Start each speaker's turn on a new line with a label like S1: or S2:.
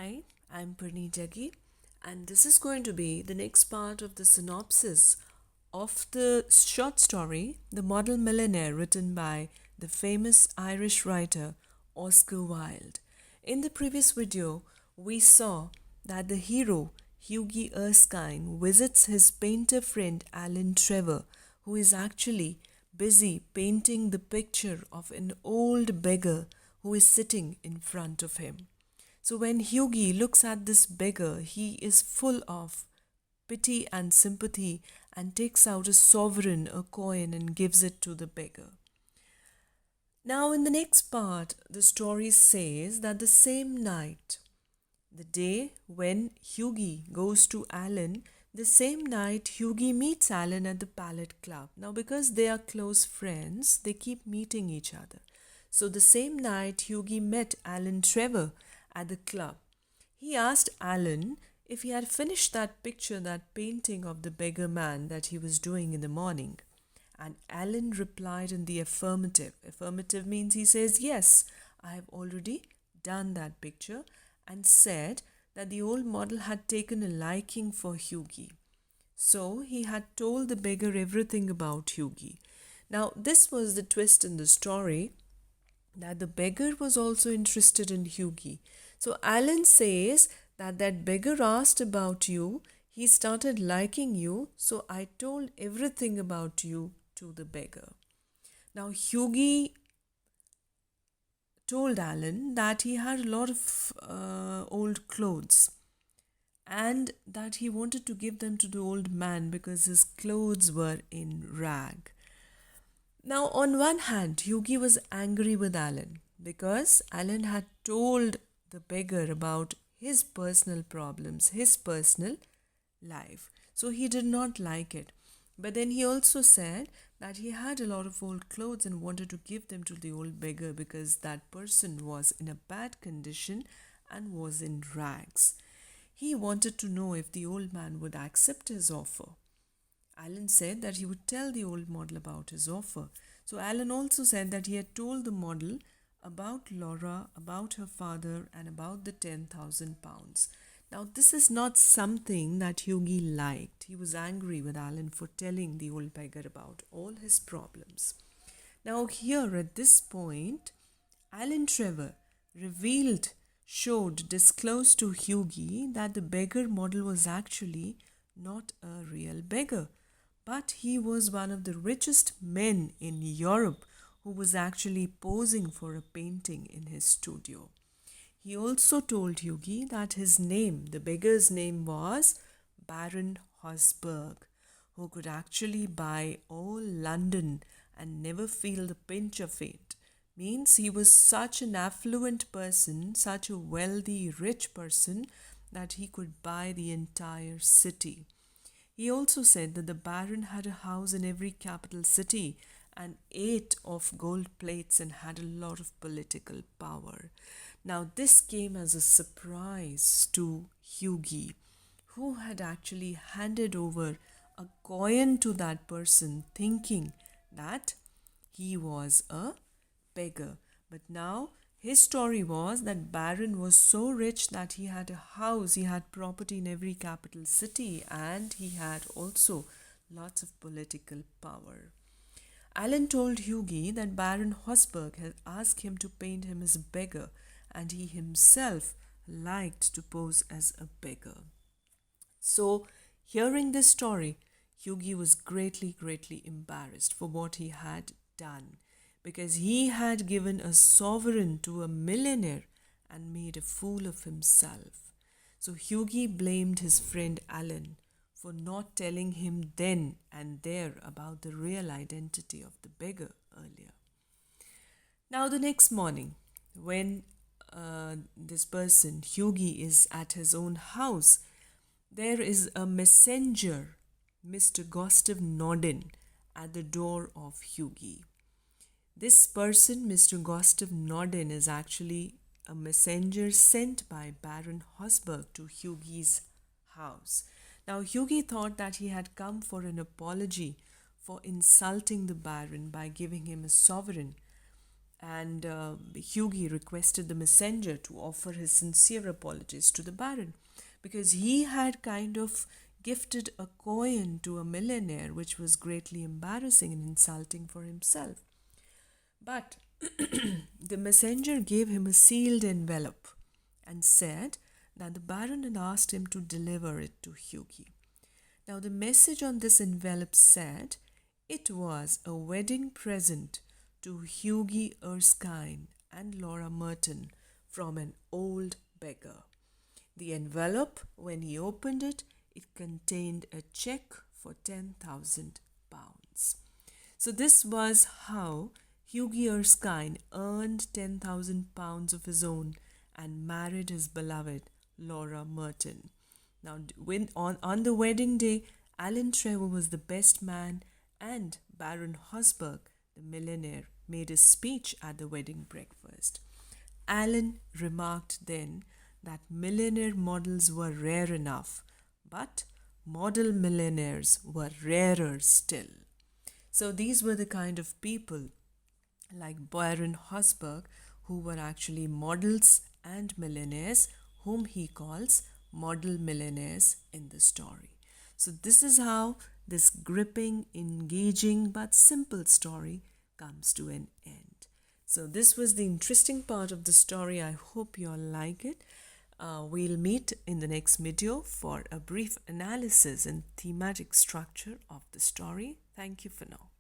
S1: Hi, I'm Purni Jaggi, and this is going to be the next part of the synopsis of the short story The Model Millionaire, written by the famous Irish writer Oscar Wilde. In the previous video, we saw that the hero, Hughie Erskine, visits his painter friend Alan Trevor, who is actually busy painting the picture of an old beggar who is sitting in front of him. So when Hughie looks at this beggar, he is full of pity and sympathy and takes out a sovereign, a coin, and gives it to the beggar. Now, in the next part, the story says that the same night, the day when Hughie goes to Alan, the same night Hughie meets Alan at the Palette Club. Now, because they are close friends, they keep meeting each other. So, the same night Hughie met Alan Trevor at the club. He asked Alan if he had finished that picture, that painting of the beggar man that he was doing in the morning. And Alan replied in the affirmative. Affirmative means he says, "Yes, I have already done that picture," and said that the old model had taken a liking for Hughie. So he had told the beggar everything about Hughie. Now, this was the twist in the story, that the beggar was also interested in Hughie. So Alan says that beggar asked about you, he started liking you, so I told everything about you to the beggar. Now Hughie told Alan that he had a lot of old clothes and that he wanted to give them to the old man because his clothes were in rag. Now, on one hand, Hughie was angry with Alan because Alan had told the beggar about his personal problems, his personal life. So he did not like it. But then he also said that he had a lot of old clothes and wanted to give them to the old beggar because that person was in a bad condition and was in rags. He wanted to know if the old man would accept his offer. Alan said that he would tell the old model about his offer. So Alan also said that he had told the model about Laura, about her father, and about the £10,000. Now, this is not something that Hughie liked. He was angry with Alan for telling the old beggar about all his problems. Now, here at this point, Alan Trevor disclosed to Hughie that the beggar model was actually not a real beggar, but he was one of the richest men in Europe who was actually posing for a painting in his studio. He also told Hughie that his name, the beggar's name, was Baron Hosberg, who could actually buy all London and never feel the pinch of it. Means he was such an affluent person, such a wealthy, rich person, that he could buy the entire city. He also said that the Baron had a house in every capital city and ate of gold plates and had a lot of political power. Now, this came as a surprise to Hughie, who had actually handed over a coin to that person, thinking that he was a beggar. But now his story was that Baron was so rich that he had a house, he had property in every capital city, and he had also lots of political power. Alan told Hughie that Baron Hosberg had asked him to paint him as a beggar, and he himself liked to pose as a beggar. So, hearing this story, Hughie was greatly embarrassed for what he had done, because he had given a sovereign to a millionaire and made a fool of himself. So Hughie blamed his friend Alan for not telling him then and there about the real identity of the beggar earlier. Now, the next morning, when this person, Hughie, is at his own house, there is a messenger, Mr. Gustav Nodin, at the door of Hughie. This person, Mr. Gustav Nodin, is actually a messenger sent by Baron Hosberg to Hughie's house. Now, Hughie thought that he had come for an apology for insulting the Baron by giving him a sovereign. and Hughie requested the messenger to offer his sincere apologies to the Baron because he had kind of gifted a coin to a millionaire, which was greatly embarrassing and insulting for himself. But the messenger gave him a sealed envelope and said that the Baron had asked him to deliver it to Hughie. Now, the message on this envelope said it was a wedding present to Hughie Erskine and Laura Merton from an old beggar. The envelope, when he opened it, it contained a check for £10,000. So this was how Hughie Erskine earned £10,000 of his own and married his beloved Laura Merton. Now, on the wedding day, Alan Trevor was the best man, and Baron Hosberg, the millionaire, made a speech at the wedding breakfast. Alan remarked then that millionaire models were rare enough, but model millionaires were rarer still. So these were the kind of people like Baron Hosberg who were actually models and millionaires, whom he calls model millionaires in the story. So this is how this gripping, engaging but simple story comes to an end. So this was the interesting part of the story. I hope you all like it. We'll meet in the next video for a brief analysis and thematic structure of the story. Thank you for now.